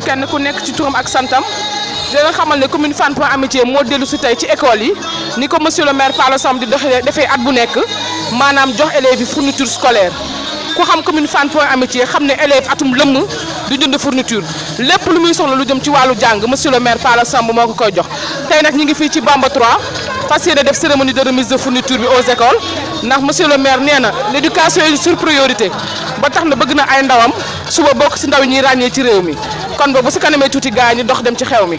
kenn ku nekk ci turam ak santam di leen xamal ne commune Fann Point Amitié moo dellu si tey ci école yi ni ko monsieur le maire Palla Samb di defee at bu nekk maanaam jox élèves yi fourniture scolaire ku xam commune Fann Point Amitié xam ne élèves atum lëmm du jënd fourniture lépp lu muy soxla lu jëm ci wàllu jàng monsieur le maire Palla Samb moo ko koy jox tey nag ñu ngi fii ci Bamba 3 fas yéene def cérémonie de remise de fourniture bi aux écoles ndax monsieur le maire nee na l'éducation est sur priorité ba tax na bëgg na ay ndawam suba bokk ci ndaw yi ñuy ràññee ci réew mi kon boobu bu si kanamee tuuti gars yi ñu dox dem ci xew mi.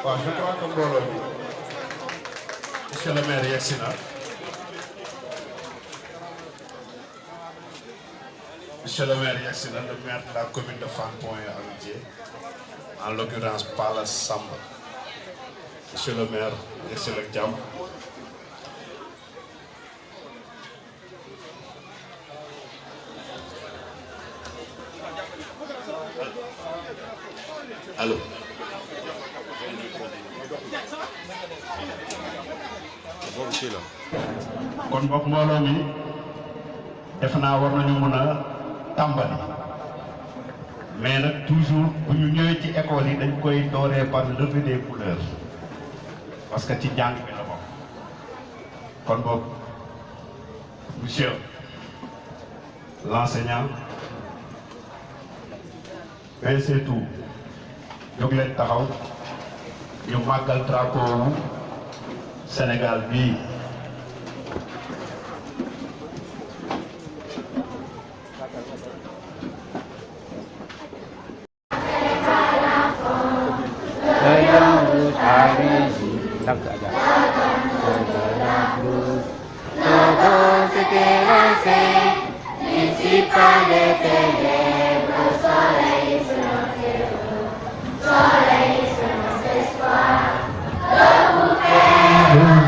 waaw je crois que mbooloo bi monsieur le maire yegsi na monsieur le maire yegsi na le maire de la commune de Fann Point Amitié en l'occurrence Palla Samb monsieur le maire yegsi la jàmm allo kon mbokk mbooloo mi def naa war nañu mën a tàmbali mais nag toujours bu ñu ñëwee ci école yi dañ koy dooree par lever des couleurs parce que ci jàng bi la bokk kon boog monsieur l'enseignant c'est tout jóg leen taxaw ñu màggal drapeau Sénégal bii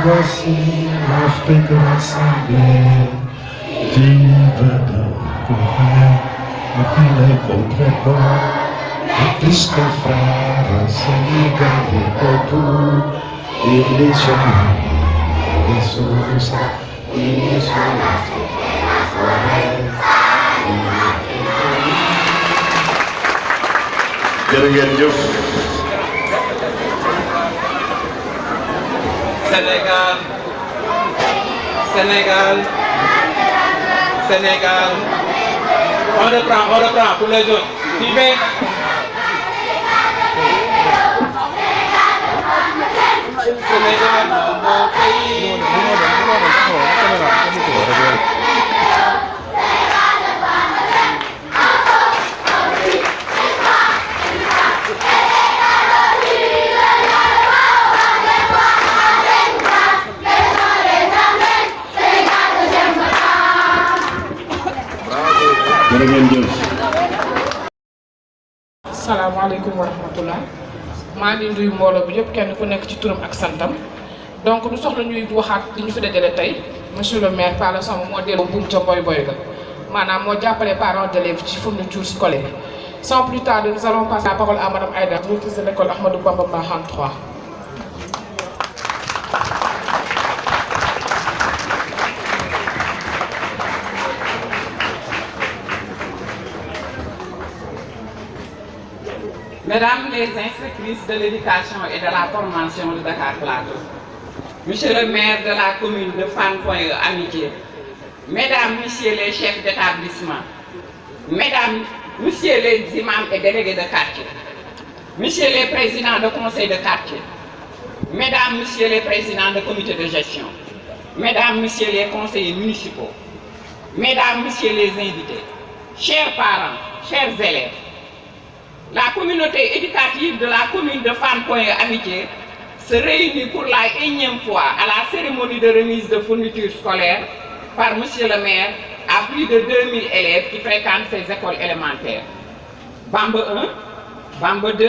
Voici l'Afrique rassemblée, vive de courage, depuis les contre-bords, et puisque frères sénégalais autour, il est sur nous, il est sur nous, il est sur nous. jërë ngeen jëf. Sénégal, Sénégal, Sénégal. On reprend pour les autres. Suivez. Sénégal, mon pays. salaamaaleykum wa rahmatullah maa ngi nuyu mbooloo bi yëpp kenn ku nekk ci turam ak santam donc du soxla ñuy waxaat li ñu fi dajale tey monsieur le maire Palla Samb moo delloo buum ca boy boy ga maanaam moo jàppale parents d'élèves ci fourniture scolaire sans plus tarder nous allons passer la parole à madame Aïda, directrice de l'école Ahmadou Bamba Mbaxane 3. Mesdames les inspectrices de l'éducation et de la formation de Dakar Plateau, Monsieur le maire de la commune de Fann Point Amitié, Mesdames, Messieurs les chefs d'établissement, Mesdames, Messieurs les imams et délégués de quartier, Messieurs les présidents de conseil de quartier, Mesdames, Messieurs les présidents de comité de gestion, Mesdames, Messieurs les conseillers municipaux, Mesdames, Messieurs les invités, chers parents, chers élèves, la communauté éducative de la commune de Fann Point Amitié se réunit pour la énième fois à la cérémonie de remise de fournitures scolaires par Monsieur le maire à plus de 2000 élèves qui fréquentent ces écoles élémentaires. Bamba 1, Bamba 2,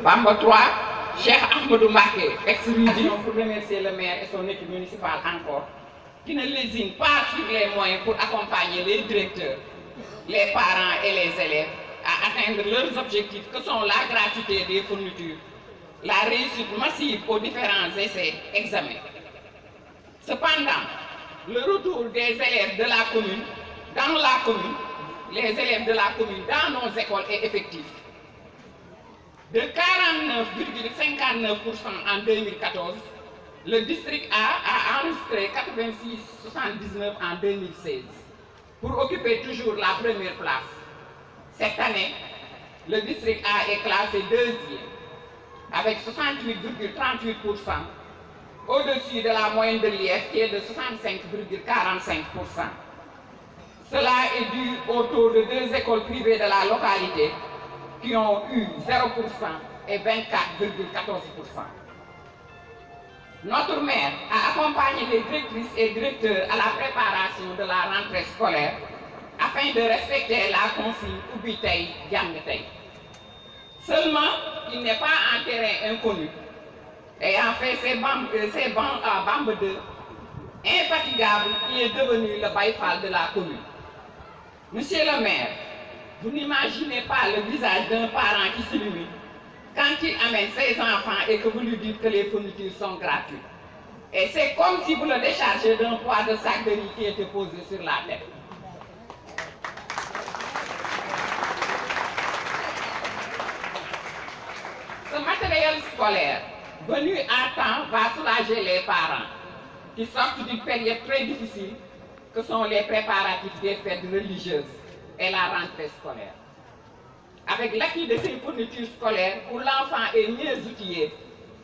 Bamba 3, Cheikh Ahmadou Mbacké, ex-Rudi, pour remercier le maire et son équipe municipale encore qui ne lésinent pas sur les moyens pour accompagner les directeurs, les parents et les élèves à atteindre leurs objectifs que sont la gratuité des fournitures, la réussite massive aux différents essais, examens. Cependant, le retour des élèves de la commune dans la commune, les élèves de la commune dans nos écoles est effectif. De 49,59% en 2014, le district A a enregistré 86,79 en 2016 pour occuper toujours la première place. Cette année, le district A est classé deuxième avec 68,38%, au-dessus de la moyenne de l'IF qui est de 65,45%. Cela est dû au taux de 2 écoles privées de la localité qui ont eu 0% et 24,14%. Notre maire a accompagné les directrices et directeurs à la préparation de la rentrée scolaire afin de respecter la consigne Ubbi Tay Jàng Tay. Seulement, il n'est pas un terrain inconnu, ayant fait ses bancs à Bamba 2, infatigable, qui est devenu le Baïfal de la commune. Monsieur le maire, vous n'imaginez pas le visage d'un parent qui s'illumine quand il amène ses enfants et que vous lui dites que les fournitures sont gratuites. Et c'est comme si vous le déchargez d'un poids de sac de riz qui était posé sur la tête. Ce matériel scolaire, venu à temps, va soulager les parents qui sortent d'une période très difficile que sont les préparatifs des fêtes religieuses et la rentrée scolaire. Avec l'acquis de ces fournitures scolaires où l'enfant est mieux outillé,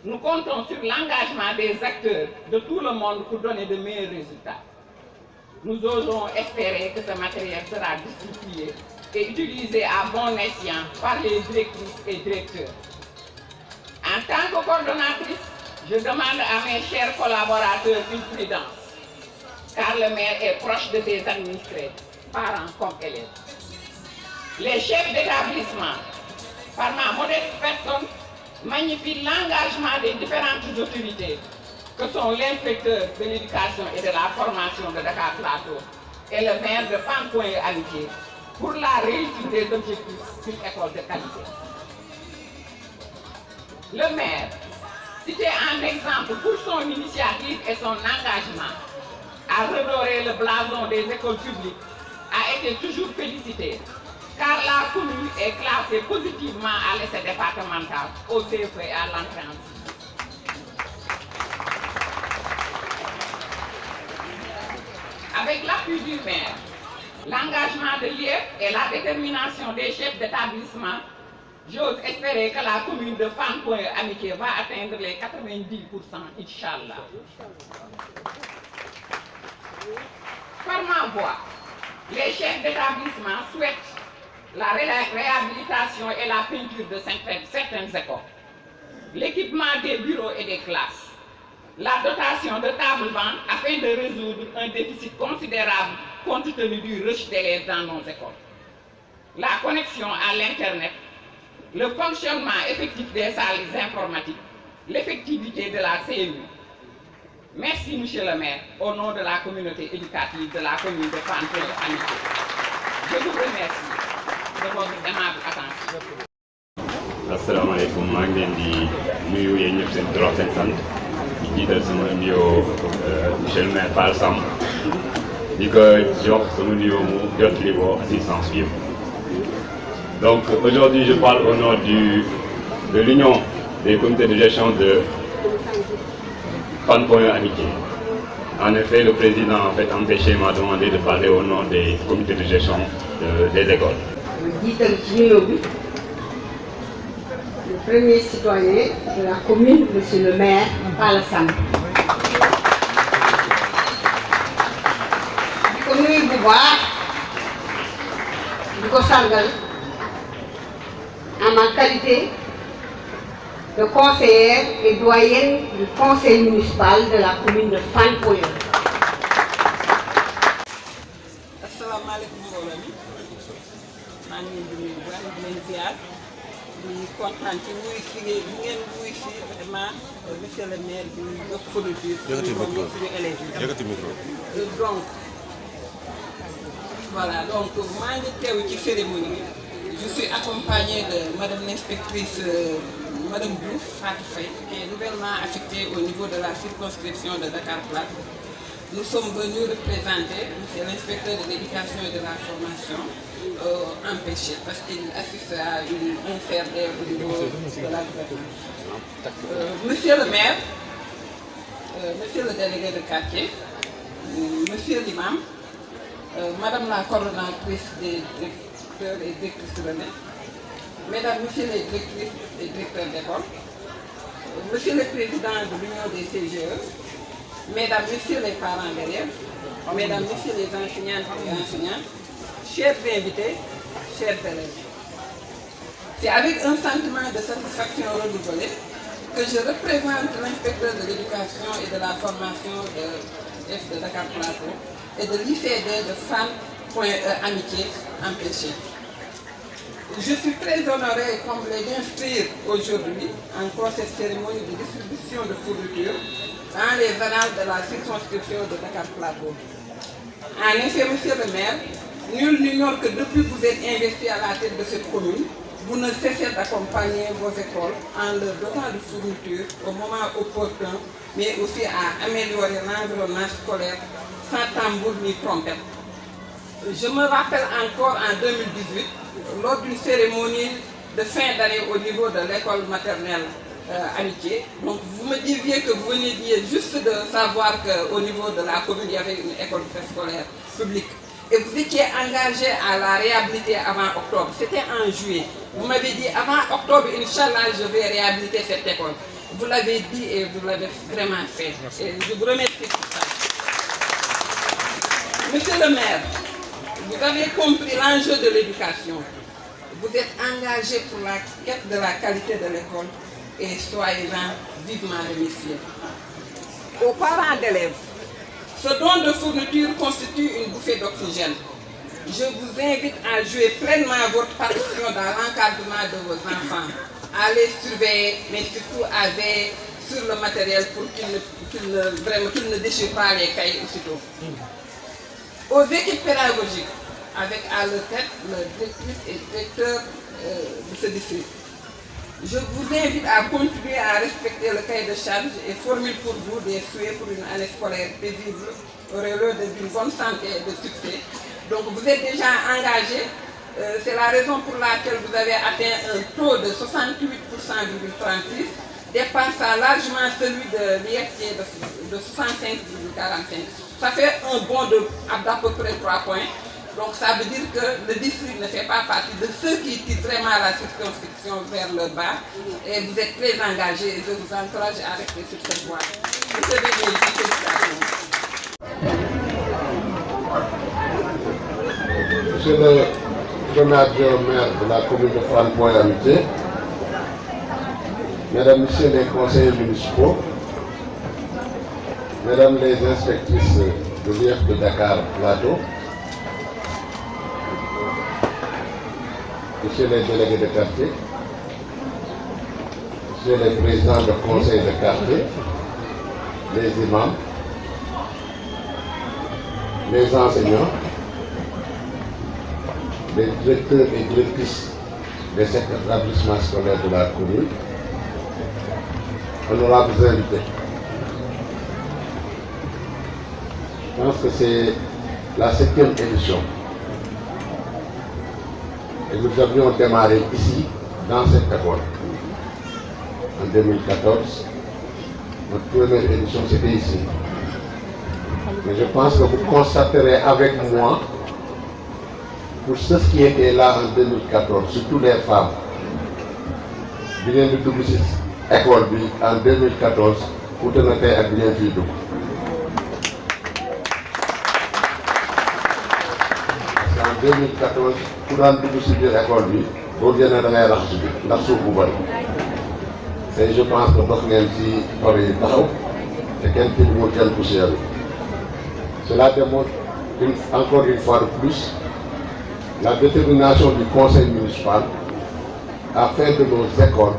nous comptons sur l'engagement des acteurs de tout le monde pour donner de meilleurs résultats. Nous osons espérer que ce matériel sera distribué et utilisé à bon escient par les directrices et directeurs. En tant que coordonnatrice, je demande à mes chers collaborateurs une prudence, car le maire est proche de ses administrés, parents comme élèves. Les chefs d'établissement, par ma modeste personne, magnifient l'engagement des différentes autorités, que sont l'inspecteur de l'éducation et de la formation de Dakar Plateau et le maire de Fann Point E Amitié, pour la réussite des objectifs d'une école de qualité. Le maire, cité en exemple pour son initiative et son engagement à redorer le blason des écoles publiques, a été toujours félicité, car la commune est classée positivement à l'essai départemental, au CFE et à l'entrée en sixième. Avec l'appui du maire, l'engagement de l'IEF et la détermination des chefs d'établissement, j'ose espérer que la commune de Fann Point E Amitié va atteindre les 90%, Inch'Allah. Par ma voix, les chefs d'établissement souhaitent la réhabilitation et la peinture de certaines écoles, l'équipement des bureaux et des classes, la dotation de tables-bancs afin de résoudre un déficit considérable compte tenu du rush d'élèves dans nos écoles, la connexion à l'Internet, le fonctionnement effectif des salles informatiques, l'effectivité de la CMU. Merci, monsieur le maire, au nom de la communauté éducative de la commune de Fann Point E Amitié. Je vous remercie de votre aimable attention. Assalamu alaikum, maa ngi leen di nuyu yéen ñëpp seen tur ak seen sant di jiital sama nuyoo monsieur le maire Palla Samb di ko jox sama nuyoo mu jottali ko assistance bi. Donc aujourd'hui je parle au nom de l'union des comités de gestion de Fann Point E Amitié. En effet, le président empêché m'a demandé de parler au nom des comités de gestion des écoles. Le premier citoyen de la commune, monsieur le maire Palla Samb. di ko nuyu bu baax di ko sargal en ma qualité de conseillère et doyenne du conseil municipal de la commune de Fann Point E. asalaamaaleykum mbooloo mi maa ngi leen di nuyu bu baax di leen ziar di kontaan ci wuy si ngeen wuy si vraiment monsieur le maire bi jox fourniture suñu élèves yi. Donc voilà, donc maa ngi teew ci cérémonie bi. Je suis accompagnée de madame l'inspectrice madame Diouf Fatou Faye, qui est nouvellement affectée au niveau de la circonscription de Dakar Plateau. Nous sommes venus représenter monsieur l'inspecteur de l'éducation et de la formation empêché parce qu'il assiste à un CRD au niveau de la gouvernance. Monsieur le maire, monsieur le délégué de quartier, monsieur l'imam, madame la coordonnatrice des directeurs et directrices relais, mesdames, messieurs les directrices et directeurs d'école, monsieur le président de l'Union des CGE, mesdames, messieurs les parents d'élèves, mesdames, messieurs les enseignantes et enseignants, chers invités, chers élèves. C'est avec un sentiment de satisfaction renouvelé que je représente l'inspecteur de l'éducation et de la formation de Dakar Plateau et de l'ICD de Fan.Amitié empêché. Je suis très honorée et comblée d'inscrire aujourd'hui encore cette cérémonie de distribution de fournitures dans les annales de la circonscription de Dakar Plateau. En effet, monsieur le maire, nul n'ignore que depuis que vous êtes investi à la tête de cette commune, vous ne cessez d'accompagner vos écoles en leur donnant de fournitures au moment opportun, mais aussi à améliorer l'environnement scolaire sans tambour ni trompette. Je me rappelle encore en 2018, lors d'une cérémonie de fin d'année au niveau de l'école maternelle Amitié. Donc vous me disiez que vous veniez juste de savoir qu'au niveau de la commune, il y avait une école préscolaire publique. Et vous étiez engagé à la réhabiliter avant octobre. C'était en juillet. Vous m'avez dit, avant octobre, Inch'Allah, je vais réhabiliter cette école. Vous l'avez dit et vous l'avez vraiment fait. Et je vous remercie pour ça. Monsieur le maire, vous avez compris l'enjeu de l'éducation. Vous êtes engagé pour la quête de la qualité de l'école et soyez-en vivement remerciés. Aux parents d'élèves, ce don de fourniture constitue une bouffée d'oxygène. Je vous invite à jouer pleinement votre partition dans l'encadrement de vos enfants, à les surveiller, mais surtout à veiller sur le matériel pour qu'ils ne déchirent pas les cahiers aussitôt. Aux équipes pédagogiques, avec à leur tête le directrice et directeur de ce district, je vous invite à continuer à respecter le cahier de charge et formule pour vous des souhaits pour une année scolaire paisible, auréole d'une bonne santé et de succès. Donc vous êtes déjà engagé, c'est la raison pour laquelle vous avez atteint un taux de 68,36%, dépassant largement celui de l'IFT de 65,45%. Ça fait un bond d'à peu près 3 points. Donc ça veut dire que le district ne fait pas partie de ceux qui tirent vraiment la circonscription vers le bas. Et vous êtes très engagés et je vous encourage à rester sur cette voie. Recevez mes félicitations. Monsieur le premier adjoint au maire de la commune de Fan.Amitié, mesdames, messieurs les conseillers municipaux, mesdames les inspectrices de l'IF de Dakar Plateau, messieurs les délégués de quartier, messieurs les présidents de conseil de quartier, les imams, les enseignants, les directeurs et directrices des 7 établissements scolaires de la commune, honorables invités. Je pense que c'est la 7e édition. Et nous avions démarré ici, dans cette école, en 2014. Notre première édition, c'était ici. Mais je pense que vous constaterez avec moi, pour ceux qui étaient là en 2014, surtout les femmes, qui viennent de Dougousis, école en 2014, vous tenez à bien vivre. En 2014, pour rendre Dougousis de l'école, vous venez de la ranger, la soupe. Et je pense que vous avez et quelqu'un poussière. Cela démontre encore une fois de plus la détermination du conseil municipal à faire de nos écoles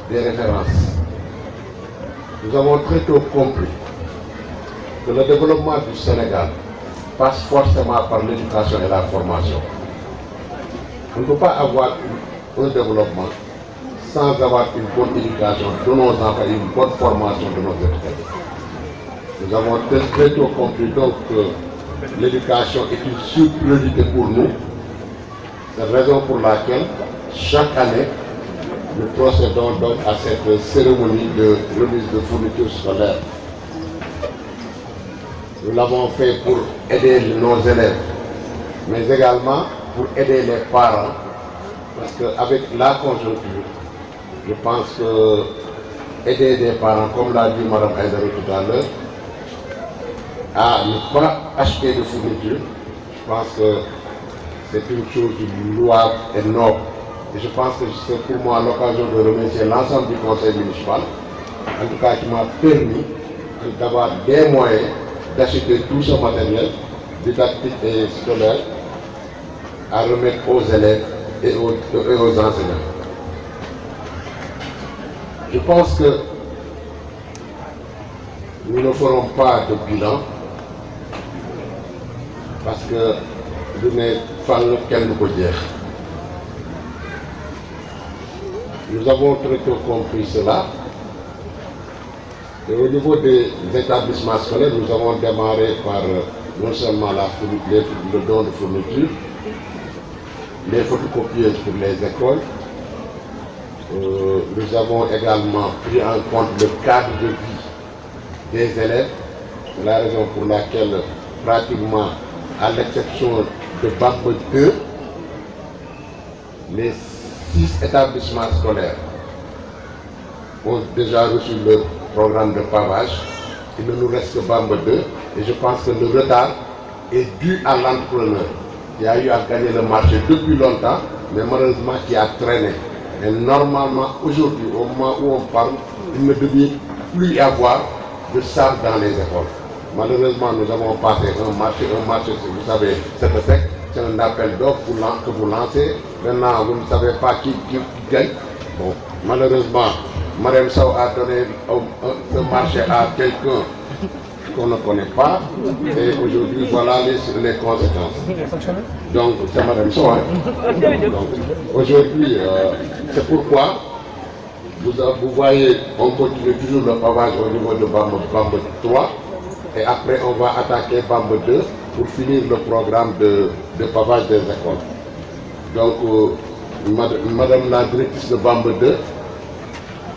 des références. Nous avons très tôt compris que le développement du Sénégal passe forcément par l'éducation et la formation. On ne peut pas avoir un développement sans avoir une bonne éducation de nos enfants et une bonne formation de nos étudiants. Nous avons très tôt compris donc que l'éducation est une sous-priorité pour nous. C'est la raison pour laquelle chaque année, nous procédons donc à cette cérémonie de remise de fournitures scolaires. Nous l'avons fait pour aider nos élèves, mais également pour aider les parents, parce qu'avec la conjoncture, je pense que aider des parents, comme l'a dit Mme Aïdara tout à l'heure, à ne pas acheter de fournitures, je pense que c'est une chose louable et noble. Et je pense que c'est pour moi l'occasion de remercier l'ensemble du conseil municipal, en tout cas qui m'a permis d'avoir des moyens d'acheter tout ce matériel didactique et scolaire à remettre aux élèves et aux enseignants. Je pense que nous ne ferons pas de bilan parce que nous n'avons pas lequel nous peut dire. Nous avons très tôt compris cela. Et au niveau des établissements scolaires, nous avons démarré par non seulement le don de fournitures, les photocopieuses pour les écoles. Nous avons également pris en compte le cadre de vie des élèves. C'est la raison pour laquelle, pratiquement, à l'exception de Bambe 2, les 6 établissements scolaires ont déjà reçu leur programme de pavage. Il ne nous reste que Bambe 2 et je pense que le retard est dû à l'entrepreneur qui a eu à gagner le marché depuis longtemps, mais malheureusement qui a traîné. Et normalement, aujourd'hui, au moment où on parle, il ne devait plus y avoir de sable dans les écoles. Malheureusement, nous avons passé un marché, vous savez, c'est un appel d'offres que vous lancez. Maintenant, vous ne savez pas qui gagne. Bon, malheureusement, Mme Sow a donné ce marché à quelqu'un qu'on ne connaît pas. Et aujourd'hui, voilà les conséquences. Donc, c'est Mme Sow. Donc, aujourd'hui, c'est pourquoi vous voyez, on continue toujours le pavage au niveau de Bambe 3. Et après, on va attaquer Bambe 2 pour finir le programme de pavage des écoles. Donc, Madame la directrice de Bambe 2,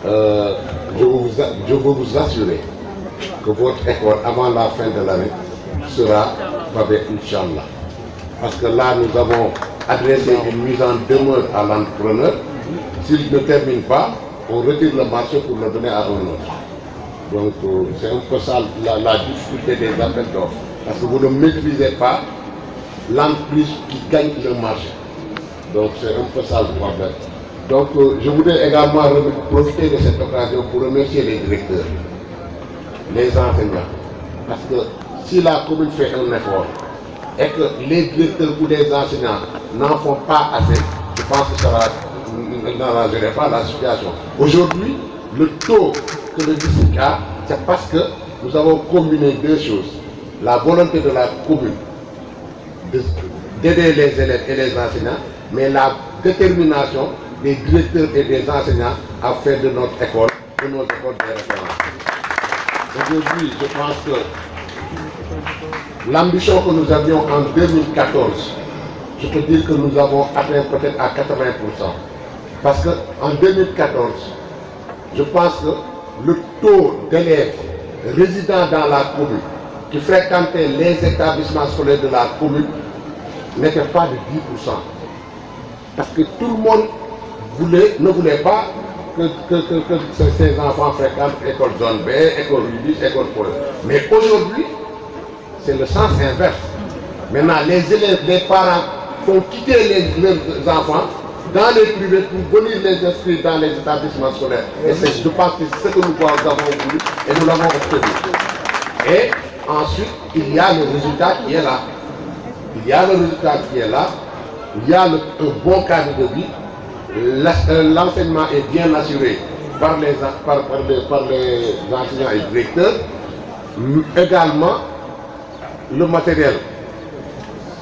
je veux vous assurer que votre école, avant la fin de l'année, sera pavée, Inch'Allah. Parce que là, nous avons adressé une mise en demeure à l'entrepreneur. S'il ne termine pas, on retire le marché pour le donner à un autre. Donc, c'est un peu ça la difficulté des appels d'offres. Parce que vous ne maîtrisez pas l'entreprise qui gagne le marché. Donc, c'est un peu ça le problème. Donc, je voudrais également profiter de cette occasion pour remercier les directeurs, les enseignants. Parce que si la commune fait un effort et que les directeurs ou les enseignants n'en font pas assez, je pense que ça n'arrangerait pas la situation. Aujourd'hui, le taux que le district a, c'est parce que nous avons combiné deux choses. La volonté de la commune d'aider les élèves et les enseignants, mais la détermination des directeurs et des enseignants à faire de notre école, des références. Aujourd'hui, je pense que l'ambition que nous avions en 2014, je peux dire que nous avons atteint peut-être à 80%. Parce qu'en 2014, je pense que le taux d'élèves résidant dans la commune qui fréquentaient les établissements scolaires de la commune n'était pas de 10%. Parce que tout le monde ne voulait pas que ces enfants fréquentent école zone B, école Rubis, école Pôle. Mais aujourd'hui, c'est le sens inverse. Maintenant, les élèves, les parents font quitter leurs enfants dans les privés pour venir les inscrire dans les établissements scolaires. Et je pense que c'est ce que nous avons voulu et nous l'avons obtenu. Et ensuite, il y a le résultat qui est là. Il y a le résultat qui est là. Il y a un bon cadre de vie. l'enseignement est bien assuré par les enseignants et directeurs. Également, le matériel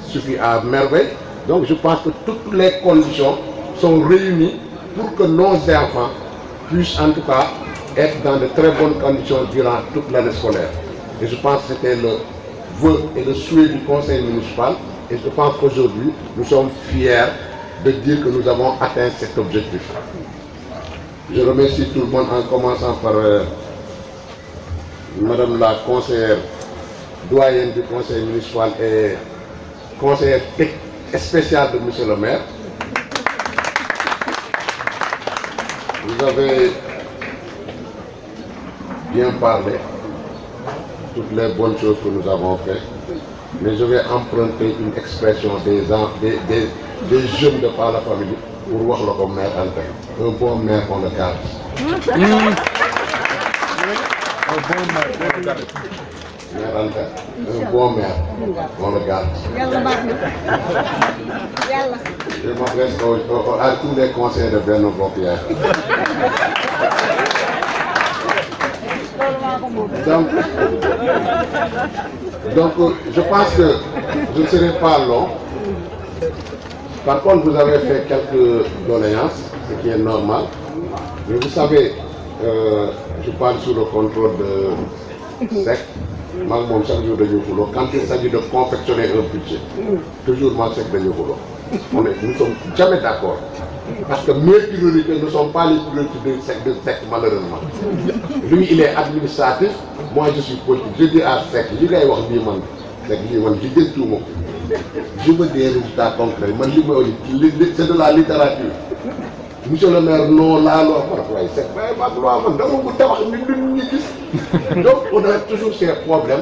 suffit à merveille. Donc je pense que toutes les conditions sont réunies pour que nos enfants puissent en tout cas être dans de très bonnes conditions durant toute l'année scolaire. Et je pense que c'était le vœu et le souhait du conseil municipal. Et je pense qu'aujourd'hui, nous sommes fiers de dire que nous avons atteint cet objectif. Je remercie tout le monde en commençant par Madame la conseillère doyenne du conseil municipal et conseillère spéciale de Monsieur le maire. Vous avez bien parlé, toutes les bonnes choses que nous avons faites, mais je vais emprunter une expression des jeunes de par la famille pour voir le maire Anta. Un bon maire, on le garde. Maire Anta, un bon maire, on le garde. Je m'adresse à tous les conseillers de Benno Bokk Yaakaar. Donc, je pense que je ne serai pas long. Par contre, vous avez fait quelques doléances, ce qui est normal. Mais vous savez, je parle sous le contrôle de SEC. Chaque jour de Yopoulo. Quand il s'agit de confectionner un budget, toujours moi SEC de Yopoulo. Nous ne sommes jamais d'accord. Parce que mes priorités ne sont pas les priorités de SEC malheureusement. Lui, il est administratif, moi je suis politique. Je dis à SEC, je veux des résultats concrets. C'est de la littérature. Monsieur le maire, non, la loi, c'est pas la loi. Donc, on a toujours ces problèmes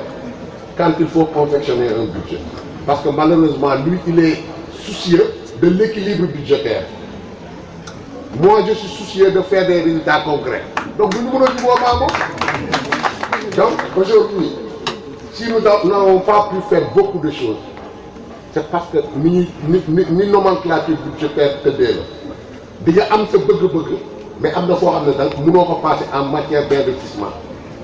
quand il faut confectionner un budget. Parce que malheureusement, lui, il est soucieux de l'équilibre budgétaire. Moi, je suis soucieux de faire des résultats concrets. Donc, nous nous retrouvons. Donc, aujourd'hui, si nous n'avons pas pu faire beaucoup de choses, c'est parce que ni nomenclature budgétaire te délai. Déjà, am sa bëgg-bëgg, mais am na foo xam ne daal mënoo ko passer en matière d'investissement.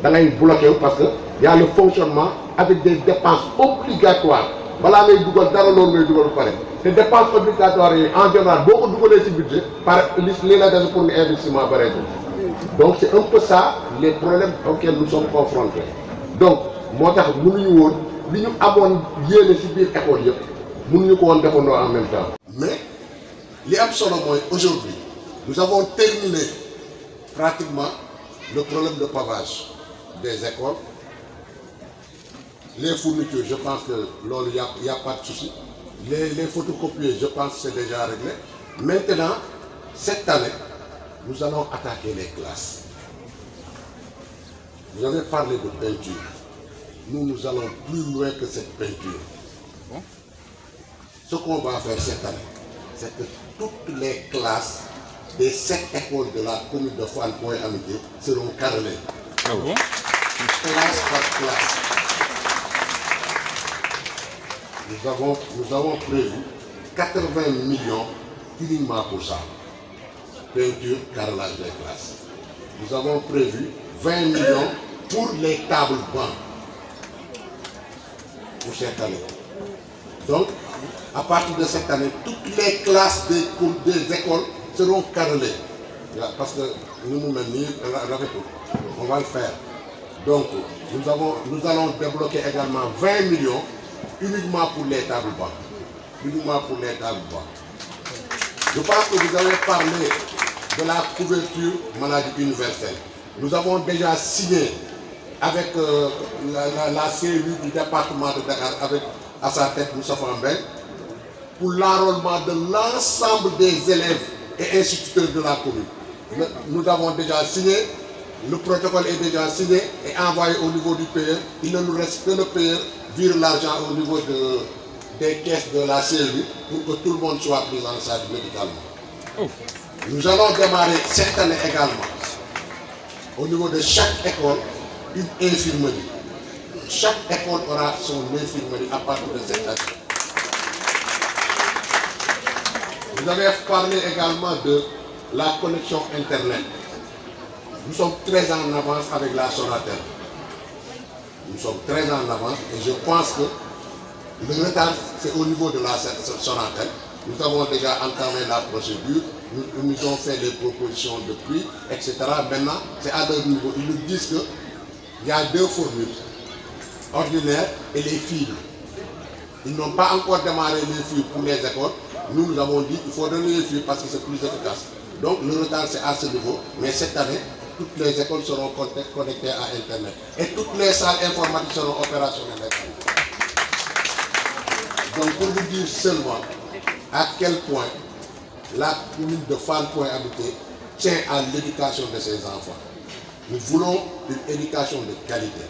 Da ngay bloqué parce que y a le fonctionnement avec des dépenses obligatoires. Balaa ngay dugal dara loolu ngay dugal ba pare. Te dépenses obligatoires yi en général boo ko dugalee ci budget par li la def pour nga investissement bareetul. Donc c'est un peu ça les problèmes auxquels nous sommes confrontés. Donc moo tax mënuñu woon li ñu amoon yéene ci biir école yëpp mënuñu ko woon defandoo en même temps. Mais li am solo mooy aujourd'hui nous avons terminé pratiquement le problème de pavage des écoles. Les fournitures, je pense que il n'y a pas de souci. Les photocopiers, je pense que c'est déjà réglé. Maintenant, cette année, nous allons attaquer les classes. Vous avez parlé de peinture. Nous allons plus loin que cette peinture. Ce qu'on va faire cette année, c'est que toutes les classes des 7 écoles de la commune de Fann Point Amitié seront carrelées. Ah bon? Classe par classe. Nous avons prévu 80 millions uniquement pour ça. Peinture, carrelage des classes. Nous avons prévu 20 millions pour les tables bancs pour cette année. Donc, à partir de cette année, toutes les classes des écoles seront carrelées. Parce que nous, on va le faire. Donc, nous allons débloquer également 20 millions uniquement pour les tables bancs. Uniquement pour les tables bancs. Je pense que vous avez parlé de la couverture maladie universelle. Nous avons déjà signé avec la CEU du département de Dakar, avec à sa tête Moussa Fambel, pour l'enrôlement de l'ensemble des élèves et instituteurs de la commune. Nous avons déjà signé, le protocole est déjà signé et envoyé au niveau du payeur. Il ne nous reste que le payeur vire l'argent au niveau des caisses de la CEU pour que tout le monde soit pris en charge médicalement. Nous allons démarrer cette année également, au niveau de chaque école, une infirmerie. Chaque école aura son infirmerie à partir de cette année. Vous avez parlé également de la connexion Internet. Nous sommes très en avance avec la Sonatel. Nous sommes très en avance et je pense que le retard, c'est au niveau de la Sonatel. Nous avons déjà entamé la procédure, nous avons fait des propositions de prix, etc. Maintenant, c'est à leur niveau. Ils nous disent qu'il y a deux formules, ordinaire et les fibres. Ils n'ont pas encore démarré les fibres pour les écoles. Nous avons dit qu'il faut donner les fibres parce que c'est plus efficace. Donc le retard, c'est à ce niveau. Mais cette année, toutes les écoles seront connectées à Internet. Et toutes les salles informatiques seront opérationnelles. Donc pour vous dire seulement à quel point la commune de Fann Point Habité tient à l'éducation de ses enfants. Nous voulons une éducation de qualité.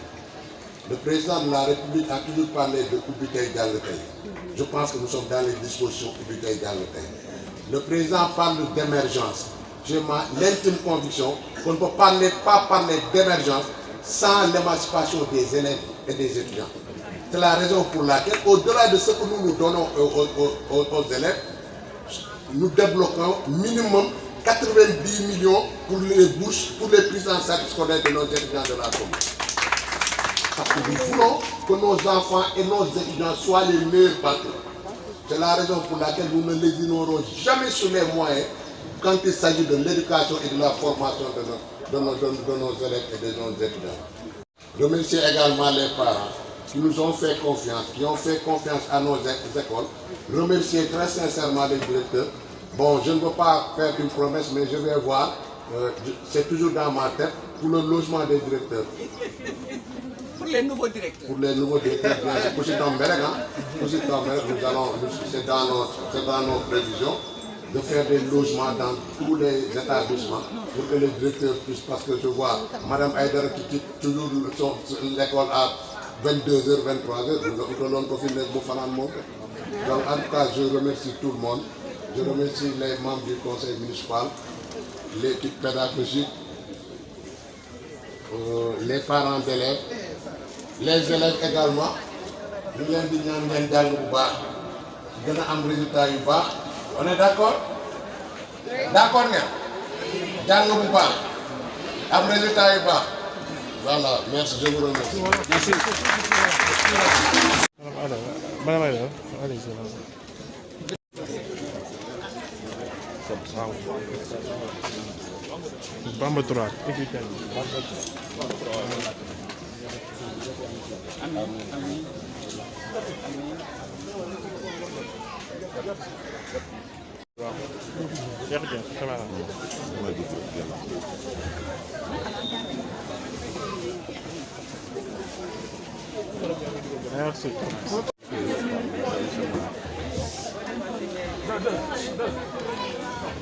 Le président de la République a toujours parlé de Ubitey dans le pays. Je pense que nous sommes dans les dispositions Ubitey dans le pays. Le président parle d'émergence. J'ai l'intime conviction qu'on ne peut pas parler d'émergence sans l'émancipation des élèves et des étudiants. C'est la raison pour laquelle, au-delà de ce que nous donnons aux élèves, nous débloquons minimum 90 millions pour les bourses, pour les prises en charge scolaires de nos étudiants de la commune. Parce que nous voulons que nos enfants et nos étudiants soient les meilleurs batteurs. C'est la raison pour laquelle nous ne les ignorons jamais sur les moyens quand il s'agit de l'éducation et de la formation de nos élèves et de nos étudiants. Je remercie également les parents qui nous ont fait confiance, qui ont fait confiance à nos écoles. Remercier très sincèrement les directeurs. Bon, je ne veux pas faire une promesse, mais je vais voir, c'est toujours dans ma tête, pour le logement des directeurs. Pour les nouveaux directeurs. Pour les nouveaux directeurs, bien sûr. C'est dans nos prévisions de faire des logements dans tous les établissements pour que les directeurs puissent, parce que je vois Mme Aïdara qui quitte toujours l'école à 22h, 23h, donc en tout cas, je remercie tout le monde. Je remercie les membres du conseil municipal, l'équipe pédagogique, les parents d'élèves, les élèves également. Nous avons dit que résultat. On est d'accord? D'accord, un résultat. Voilà, merci, je vous remercie. Merci. Bamba 3. Merci.